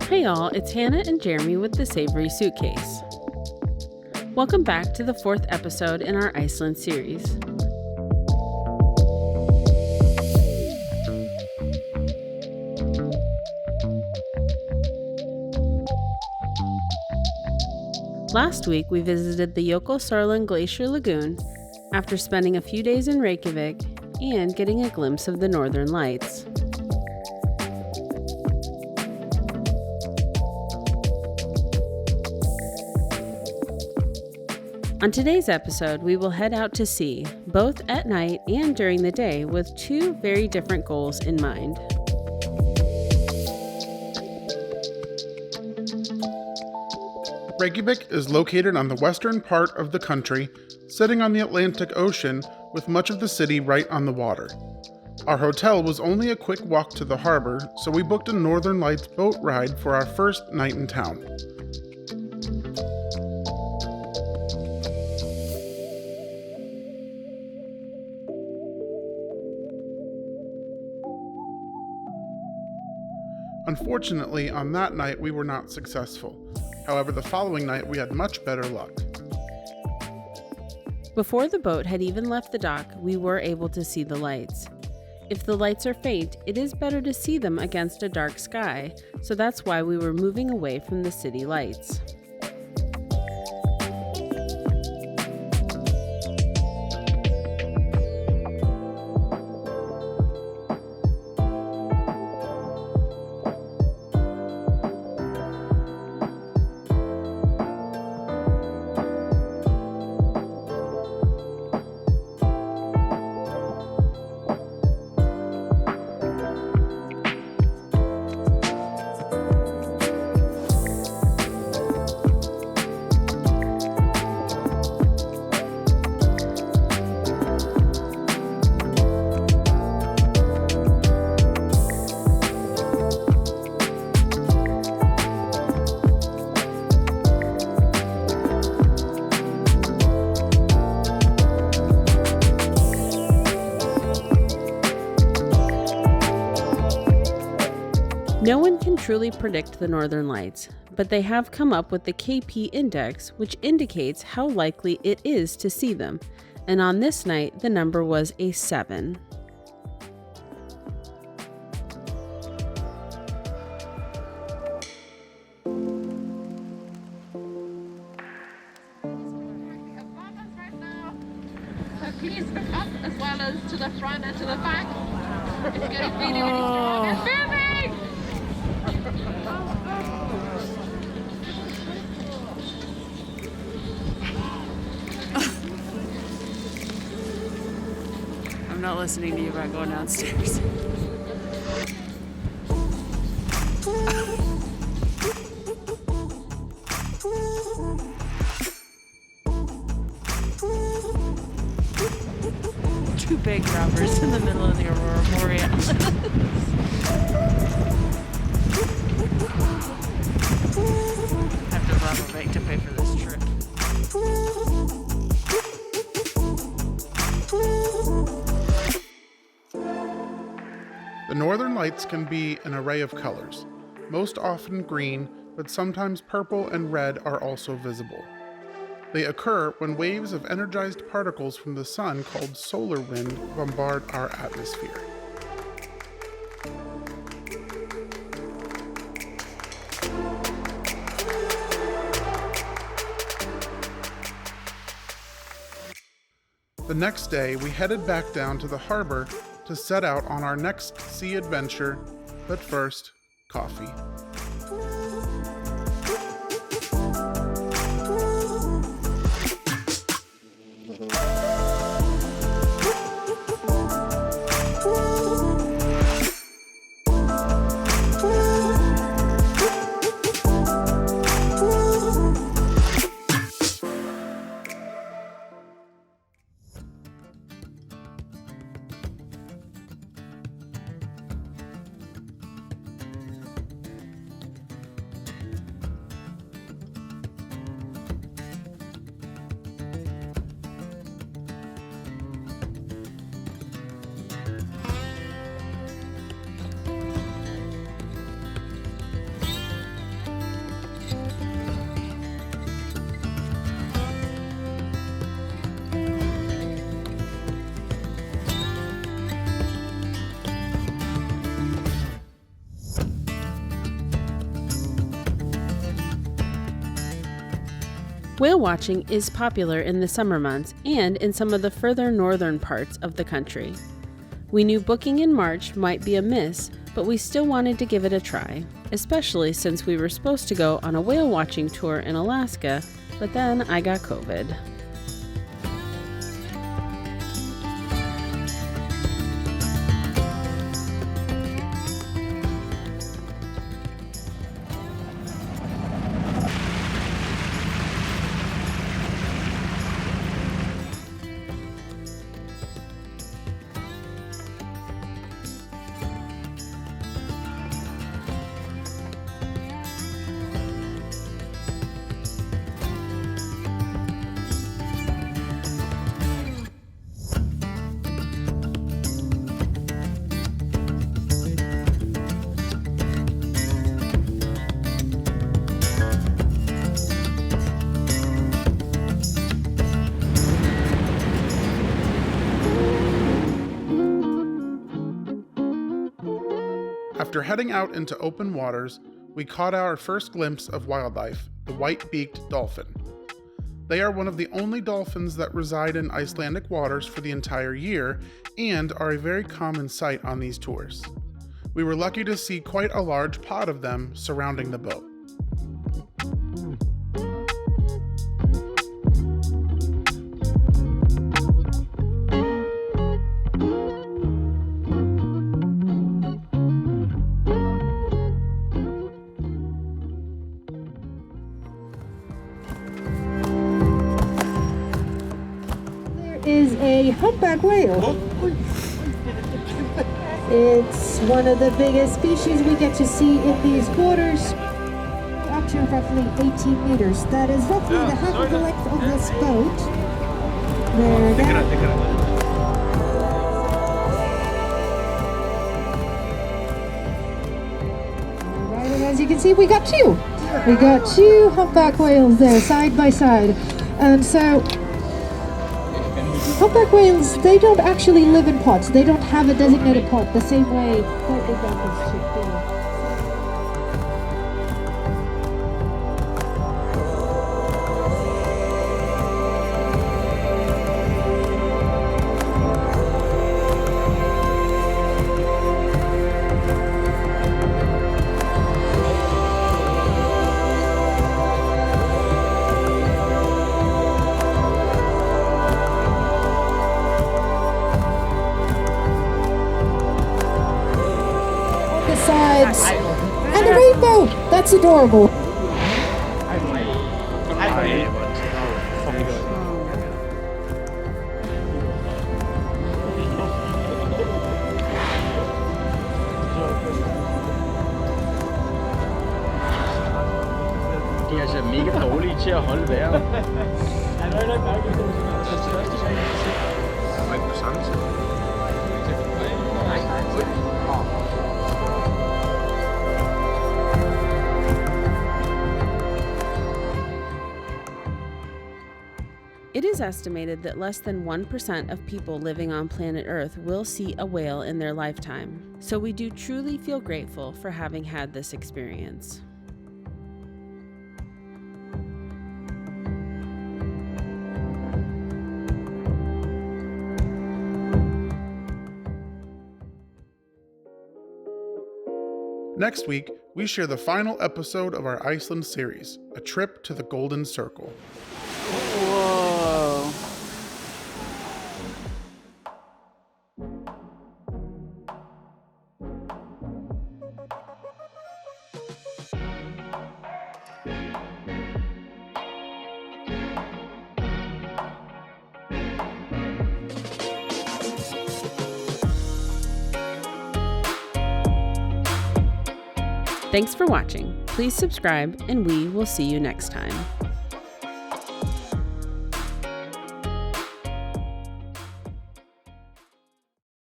Hey y'all, it's Hannah and Jeremy with the Savory Suitcase. Welcome back to the 4th episode in our Iceland series. Last week we visited the Jökulsárlón Glacier Lagoon after spending a few days in Reykjavik and getting a glimpse of the Northern Lights. On today's episode, we will head out to sea, both at night and during the day, with two very different goals in mind. Reykjavik is located on the western part of the country, sitting on the Atlantic Ocean with much of the city right on the water. Our hotel was only a quick walk to the harbor, so we booked a Northern Lights boat ride for our first night in town. Unfortunately, on that night we were not successful. However, the following night we had much better luck. Before the boat had even left the dock, we were able to see the lights. If the lights are faint, it is better to see them against a dark sky, so that's why we were moving away from the city lights. No one can truly predict the Northern Lights, but they have come up with the KP index, which indicates how likely it is to see them, and on this night the number was a 7. Please look up as well as to the front and to the back. It's getting really strong. It's moving! I'm not listening to you about going downstairs. Two big robbers in the middle of the Aurora Borealis. I have to rob a bank to pay for this trip. The Northern Lights can be an array of colors, most often green, but sometimes purple and red are also visible. They occur when waves of energized particles from the sun called solar wind bombard our atmosphere. The next day, we headed back down to the harbor to set out on our next sea adventure, but first, coffee. Whale watching is popular in the summer months and in some of the further northern parts of the country. We knew booking in March might be a miss, but we still wanted to give it a try, especially since we were supposed to go on a whale watching tour in Alaska, but then I got COVID. After heading out into open waters, we caught our first glimpse of wildlife, the white-beaked dolphin. They are one of the only dolphins that reside in Icelandic waters for the entire year and are a very common sight on these tours. We were lucky to see quite a large pod of them surrounding the boat. Is a humpback whale. It's one of the biggest species we get to see in these waters, up to roughly 18 meters. That is roughly the half of the length of this boat. There down. Right, and as you can see, we got two. We got two humpback whales there, side by side. And so humpback whales, they don't actually live in pods. They don't have a designated pod the same way that big dolphins do. Sides and a rainbow. That's adorable. De er altså mega dårlige til at holde vejret. It is estimated that less than 1% of people living on planet Earth will see a whale in their lifetime, so we do truly feel grateful for having had this experience. Next week, we share the final episode of our Iceland series, A Trip to the Golden Circle. Whoa. Thanks for watching. Please subscribe, and we will see you next time.